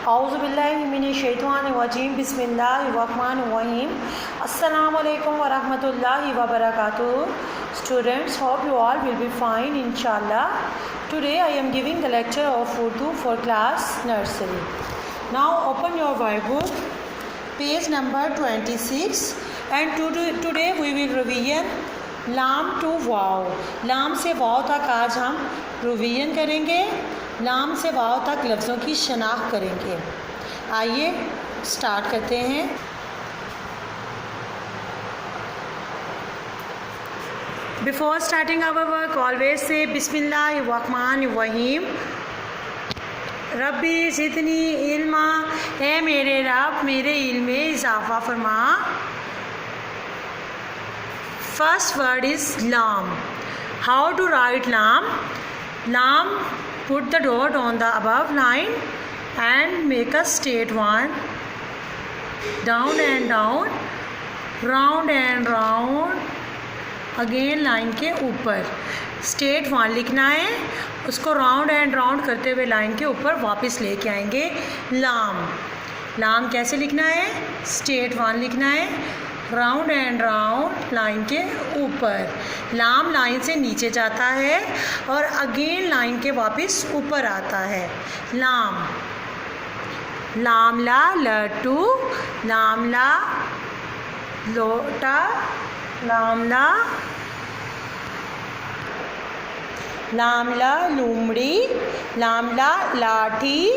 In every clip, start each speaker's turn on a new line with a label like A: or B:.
A: औज़ुबिल्लाहिमिनश्शैतानिर्रजीम बिस्मिल्लाहिर्रहमानिर्रहीम अस्सलामु अलैकुम वरहमतुल्लाहि वबरकातुहू. Students, hope you all will be fine inshallah. Today I am giving the lecture of Urdu for class nursery. Now open your workbook, page number 26, and today we will revision लाम two wow. लाम से वाव तक आज हम revision करेंगे. लाम से वाव तक लफ्ज़ों की शनाख्त करेंगे. आइए स्टार्ट करते हैं. Before starting our work always से बिस्मिल्लाहिर्रहमानिर्रहीम. रब्बी ज़िदनी इल्मा, ए मेरे रब मेरे इल्म में इजाफ़ा फरमा. First word is lam. How to write lam? Lam, put the dot on the above line and make a straight one. Down and down, round and round. Again line के ऊपर स्ट्रेट वन लिखना है. उसको round and round करते हुए line के ऊपर वापस लेके आएंगे. लाम. लाम कैसे लिखना है? स्ट्रेट वन लिखना है, राउंड एंड राउंड लाइन के ऊपर. लाम लाइन से नीचे जाता है और अगेन लाइन के वापस ऊपर आता है. लाम. लाम ला लट्टू, लाम ला लोटा, लाम ला लूमड़ी, लाम ला लाठी,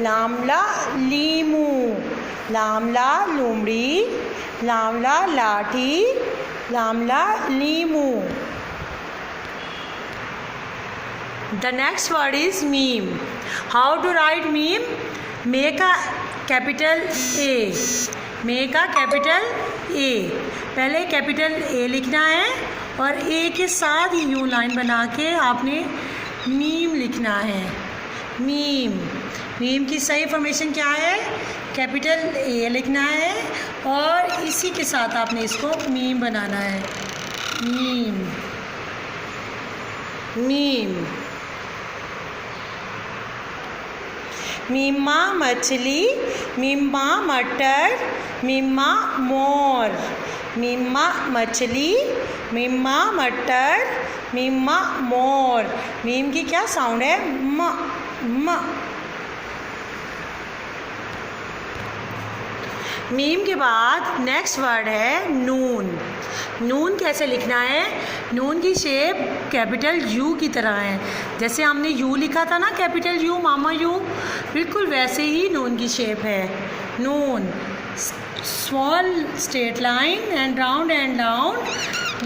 A: लाम ला लीमू, लाम ला लूमड़ी, लामला लाठी, लामला लीमू. The next word is meme. How to write meme? Make a capital A. Make a capital A. पहले कैपिटल A लिखना है और A के साथ ही यूँ लाइन बना के आपने मीम लिखना है. मीम. मीम की सही फॉर्मेशन क्या है? कैपिटल ए लिखना है और इसी के साथ आपने इसको मीम बनाना है. मीम. मीम. मीमा मछली, मीमा मटर, मीमा मोर. मीमा मछली, मीमा मटर, मीमा मोर. मीम की क्या साउंड है? म. म. मीम के बाद नेक्स्ट वर्ड है नून. नून कैसे लिखना है? नून की शेप कैपिटल यू की तरह है. जैसे हमने यू लिखा था ना, कैपिटल यू, मामा यू, बिल्कुल वैसे ही नून की शेप है. नून. Small straight line and round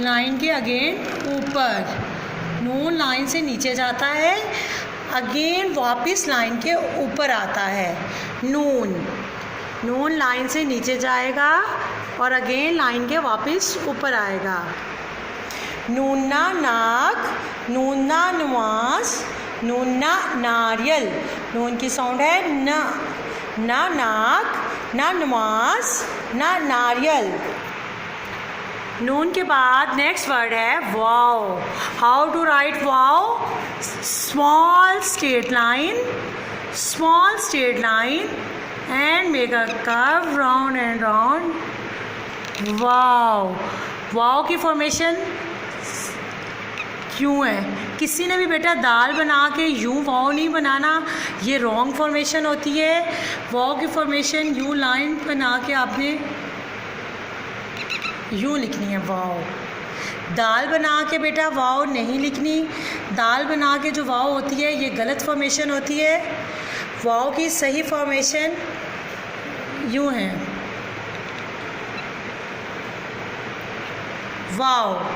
A: line के अगेन ऊपर. नून लाइन से नीचे जाता है, अगेन वापस लाइन के ऊपर आता है. नून. नून लाइन से नीचे जाएगा और अगेन लाइन के वापस ऊपर आएगा. नूना नाक, नूना नमाज, नूना नारियल. नून की साउंड है न. ना नाक, ना नमाज, ना नारियल. नून के बाद नेक्स्ट वर्ड है वाव. हाउ टू राइट वाव? Small straight line and make a curve round and round. वाव. वाव की फॉर्मेशन क्यों है? किसी ने भी बेटा दाल बना के यूँ वाव नहीं बनाना, ये रॉन्ग फॉर्मेशन होती है. वाव की फॉर्मेशन यूँ लाइन बना के आपने यूँ लिखनी है. वाव. दाल बना के बेटा वाव नहीं लिखनी. दाल बना के जो वाव होती है ये गलत फॉर्मेशन होती है. वाव की सही फॉर्मेशन यूँ है. वाव.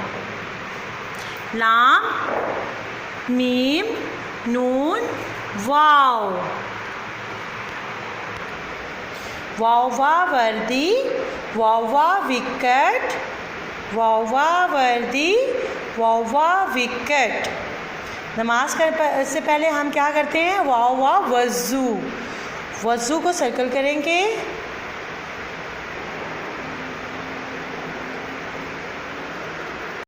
A: लाम, मीम, नून, वाव. वावा वर्दी, वावा विकेट, वावा वर्दी, वावा विकेट. नमाज से पहले हम क्या करते हैं? वावा वज़ू. वज़ू को सर्कल करेंगे.